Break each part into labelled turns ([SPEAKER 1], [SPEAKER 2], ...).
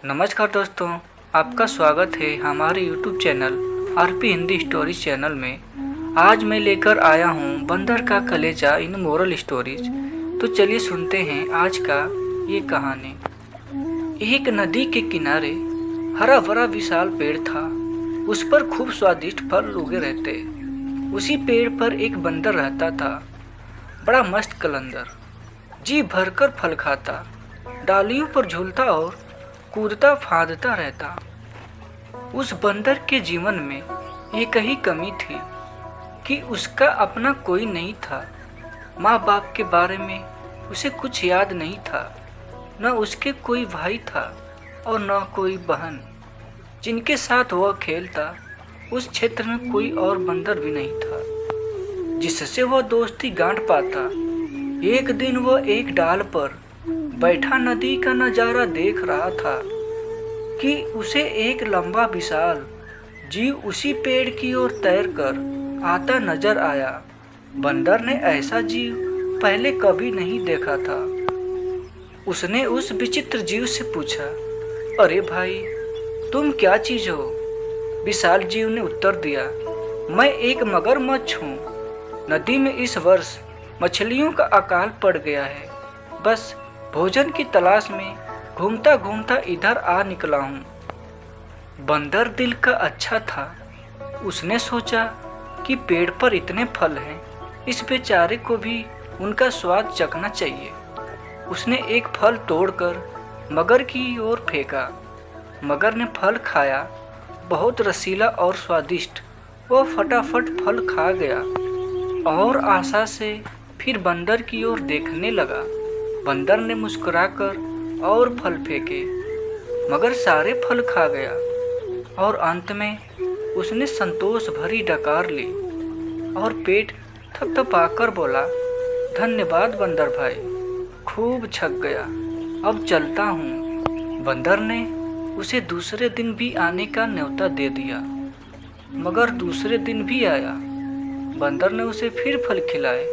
[SPEAKER 1] नमस्कार दोस्तों, आपका स्वागत है हमारे YouTube channel RP Hindi stories channel में। आज मैं लेकर आया हूँ बंदर का कलेजा इन मोरल स्टोरीज। तो चलिए सुनते हैं आज का ये कहानी। एक नदी के किनारे हरा भरा विशाल पेड़ था। उस पर खूब स्वादिष्ट फल उगे रहते। उसी पेड़ पर एक बंदर रहता था, बड़ा मस्त कलंदर। जी भरकर फल खाता, डालियों पर झूलता और कूदता फांदता रहता। उस बंदर के जीवन में एक ही कमी थी कि उसका अपना कोई नहीं था। माँ बाप के बारे में उसे कुछ याद नहीं था। न उसके कोई भाई था और न कोई बहन जिनके साथ वह खेलता। उस क्षेत्र में कोई और बंदर भी नहीं था जिससे वह दोस्ती गांठ पाता। एक दिन वह एक डाल पर बैठा नदी का नजारा देख रहा था कि उसे एक लंबा विशाल जीव उसी पेड़ की ओर तैरकर आता नजर आया। बंदर ने ऐसा जीव पहले कभी नहीं देखा था। उसने उस विचित्र जीव से पूछा, अरे भाई, तुम क्या चीज हो? विशाल जीव ने उत्तर दिया, मैं एक मगरमच्छ हूँ। नदी में इस वर्ष मछलियों का अकाल पड़ गया है। बस भोजन की तलाश में घूमता घूमता इधर आ निकला हूँ। बंदर दिल का अच्छा था। उसने सोचा कि पेड़ पर इतने फल हैं, इस बेचारे को भी उनका स्वाद चखना चाहिए। उसने एक फल तोड़कर मगर की ओर फेंका। मगर ने फल खाया, बहुत रसीला और स्वादिष्ट। वह फटाफट फल खा गया और आशा से फिर बंदर की ओर देखने लगा। बंदर ने मुस्कुराकर और फल फेंके, मगर सारे फल खा गया और अंत में उसने संतोष भरी डकार ली और पेट थपथपाकर बोला, धन्यवाद बंदर भाई, खूब छक गया, अब चलता हूँ। बंदर ने उसे दूसरे दिन भी आने का न्योता दे दिया। मगर दूसरे दिन भी आया। बंदर ने उसे फिर फल खिलाए।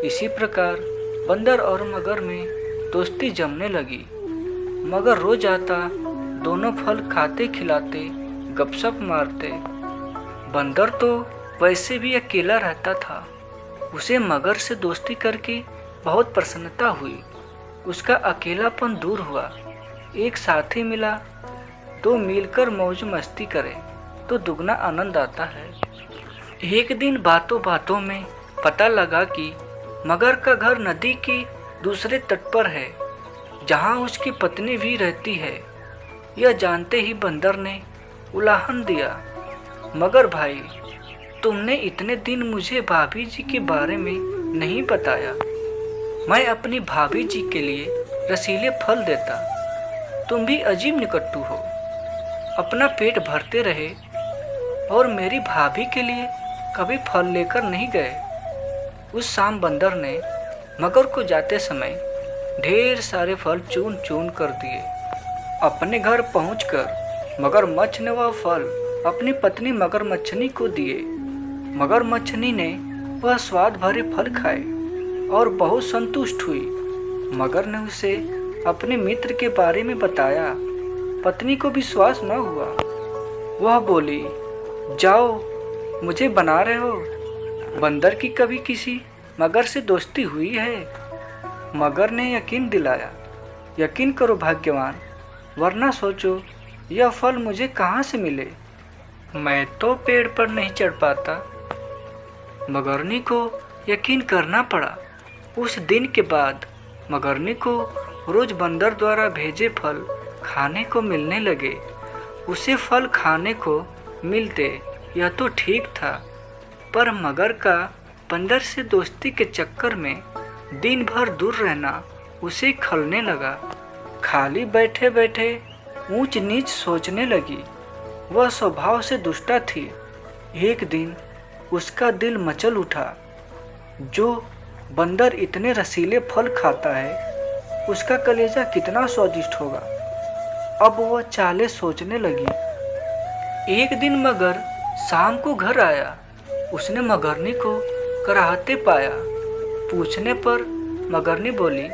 [SPEAKER 1] इसी प्रकार बंदर और मगर में दोस्ती जमने लगी। मगर रोज आता, दोनों फल खाते खिलाते गपशप मारते। बंदर तो वैसे भी अकेला रहता था। उसे मगर से दोस्ती करके बहुत प्रसन्नता हुई। उसका अकेलापन दूर हुआ। एक साथी मिला तो मिलकर मौज मस्ती करे तो दुगना आनंद आता है। एक दिन बातों बातों में पता लगा कि मगर का घर नदी के दूसरे तट पर है, जहाँ उसकी पत्नी भी रहती है। यह जानते ही बंदर ने उलाहन दिया, मगर भाई, तुमने इतने दिन मुझे भाभी जी के बारे में नहीं बताया। मैं अपनी भाभी जी के लिए रसीले फल देता, तुम भी अजीब निकट्टू हो। अपना पेट भरते रहे और मेरी भाभी के लिए कभी फल लेकर नहीं गए। उस शाम बंदर ने मगर को जाते समय ढेर सारे फल चून चून कर दिए। अपने घर पहुंचकर मगरमच्छ ने वह फल अपनी पत्नी मगरमच्छनी को दिए। मगरमच्छनी ने वह स्वाद भरे फल खाए और बहुत संतुष्ट हुई। मगर ने उसे अपने मित्र के बारे में बताया। पत्नी को विश्वास न हुआ। वह बोली, जाओ, मुझे बना रहे हो? बंदर की कभी किसी मगर से दोस्ती हुई है? मगर ने यकीन दिलाया, यकीन करो भाग्यवान, वरना सोचो यह फल मुझे कहाँ से मिले। मैं तो पेड़ पर नहीं चढ़ पाता। मगरनी को यकीन करना पड़ा। उस दिन के बाद मगरनी को रोज बंदर द्वारा भेजे फल खाने को मिलने लगे। उसे फल खाने को मिलते, यह तो ठीक था, पर मगर का बंदर से दोस्ती के चक्कर में दिन भर दूर रहना उसे खलने लगा। खाली बैठे बैठे ऊंच नीच सोचने लगी। वह स्वभाव से दुष्टा थी। एक दिन उसका दिल मचल उठा। जो बंदर इतने रसीले फल खाता है, उसका कलेजा कितना स्वादिष्ट होगा। अब वह चालें सोचने लगी। एक दिन मगर शाम को घर आया। उसने मगरनी को कराहते पाया। पूछने पर मगरनी बोली,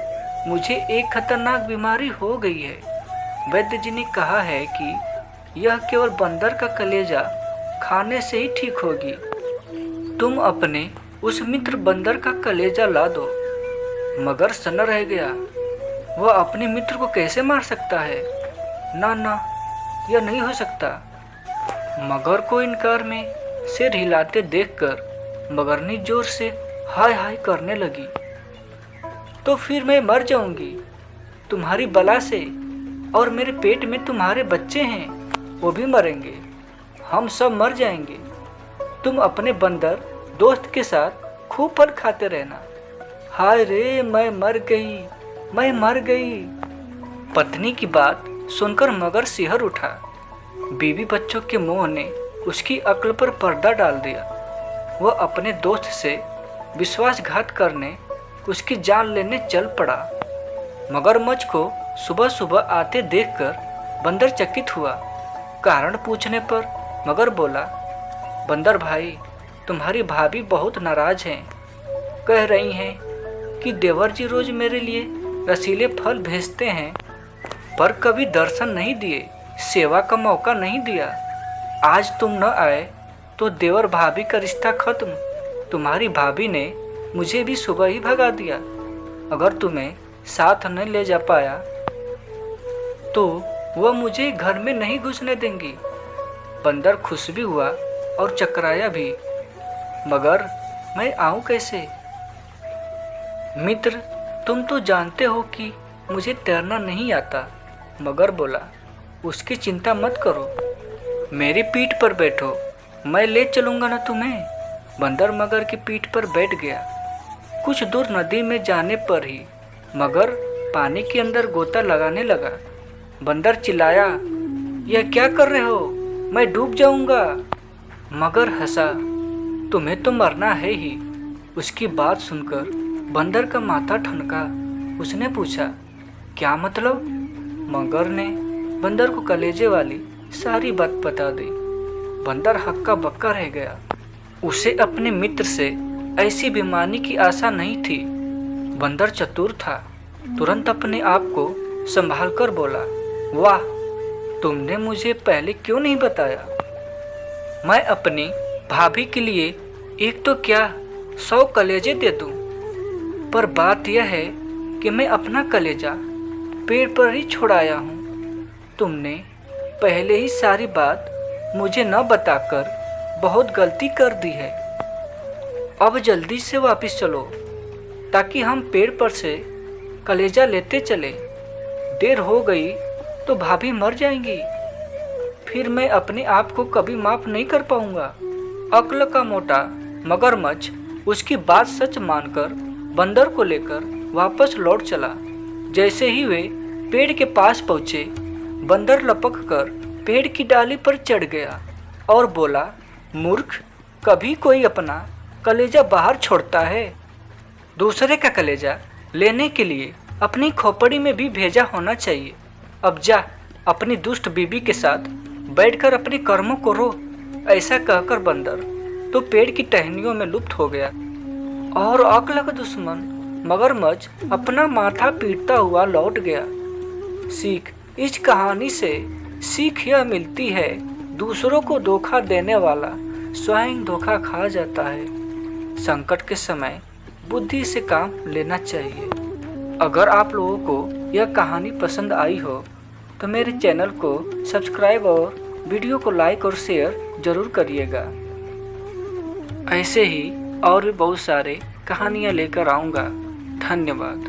[SPEAKER 1] मुझे एक खतरनाक बीमारी हो गई है। वैद्य जी ने कहा है कि यह केवल बंदर का कलेजा खाने से ही ठीक होगी। तुम अपने उस मित्र बंदर का कलेजा ला दो। मगर सन्न रह गया। वह अपने मित्र को कैसे मार सकता है? ना ना, यह नहीं हो सकता। मगर को इनकार में सिर हिलाते देखकर मगरनी जोर से हाय हाय करने लगी। तो फिर मैं मर जाऊंगी तुम्हारी बला से, और मेरे पेट में तुम्हारे बच्चे हैं, वो भी मरेंगे। हम सब मर जाएंगे। तुम अपने बंदर दोस्त के साथ खूब फल खाते रहना। हाय रे, मैं मर गई, मैं मर गई। पत्नी की बात सुनकर मगर सिहर उठा। बीवी बच्चों के मोह ने उसकी अक्ल पर पर्दा डाल दिया। वह अपने दोस्त से विश्वासघात करने उसकी जान लेने चल पड़ा। मगरमच्छ को सुबह सुबह आते देखकर बंदर चकित हुआ। कारण पूछने पर मगर बोला, बंदर भाई, तुम्हारी भाभी बहुत नाराज हैं। कह रही हैं कि देवर जी रोज मेरे लिए रसीले फल भेजते हैं, पर कभी दर्शन नहीं दिए, सेवा का मौका नहीं दिया। आज तुम न आए तो देवर भाभी का रिश्ता खत्म। तुम्हारी भाभी ने मुझे भी सुबह ही भगा दिया। अगर तुम्हें साथ न ले जा पाया तो वह मुझे घर में नहीं घुसने देंगी। बंदर खुश भी हुआ और चकराया भी। मगर मैं आऊं कैसे? मित्र, तुम तो जानते हो कि मुझे तैरना नहीं आता। मगर बोला, उसकी चिंता मत करो, मेरी पीठ पर बैठो, मैं ले चलूंगा ना तुम्हें। बंदर मगर की पीठ पर बैठ गया। कुछ दूर नदी में जाने पर ही मगर पानी के अंदर गोता लगाने लगा। बंदर चिल्लाया, यह क्या कर रहे हो? मैं डूब जाऊंगा। मगर हंसा, तुम्हें तो मरना है ही। उसकी बात सुनकर बंदर का माथा ठनका। उसने पूछा, क्या मतलब? मगर ने बंदर को कलेजे वाली सारी बात बता दी। बंदर हक्का बक्का रह गया। उसे अपने मित्र से ऐसी बेईमानी की आशा नहीं थी। बंदर चतुर था। तुरंत अपने आप को संभाल कर बोला, वाह, तुमने मुझे पहले क्यों नहीं बताया? मैं अपनी भाभी के लिए एक तो क्या 100 कलेजे दे दूं। पर बात यह है कि मैं अपना कलेजा पेड़ पर ही छोड़ाया हूँ। तुमने पहले ही सारी बात मुझे न बताकर बहुत गलती कर दी है। अब जल्दी से वापस चलो ताकि हम पेड़ पर से कलेजा लेते चले। देर हो गई तो भाभी मर जाएंगी। फिर मैं अपने आप को कभी माफ नहीं कर पाऊंगा। अक्ल का मोटा मगरमच्छ उसकी बात सच मानकर बंदर को लेकर वापस लौट चला। जैसे ही वे पेड़ के पास पहुंचे, बंदर लपक कर पेड़ की डाली पर चढ़ गया और बोला, मूर्ख, कभी कोई अपना कलेजा बाहर छोड़ता है? दूसरे का कलेजा लेने के लिए अपनी खोपड़ी में भी भेजा होना चाहिए। अब जा, अपनी दुष्ट बीबी के साथ बैठकर अपने कर्मों को रो। ऐसा कहकर बंदर तो पेड़ की टहनियों में लुप्त हो गया और अक्ल का दुश्मन मगरमच्छ अपना माथा पीटता हुआ लौट गया। सीख, इस कहानी से सीख यह मिलती है, दूसरों को धोखा देने वाला स्वयं धोखा खा जाता है। संकट के समय बुद्धि से काम लेना चाहिए। अगर आप लोगों को यह कहानी पसंद आई हो तो मेरे चैनल को सब्सक्राइब और वीडियो को लाइक और शेयर ज़रूर करिएगा। ऐसे ही और भी बहुत सारे कहानियाँ लेकर आऊँगा। धन्यवाद।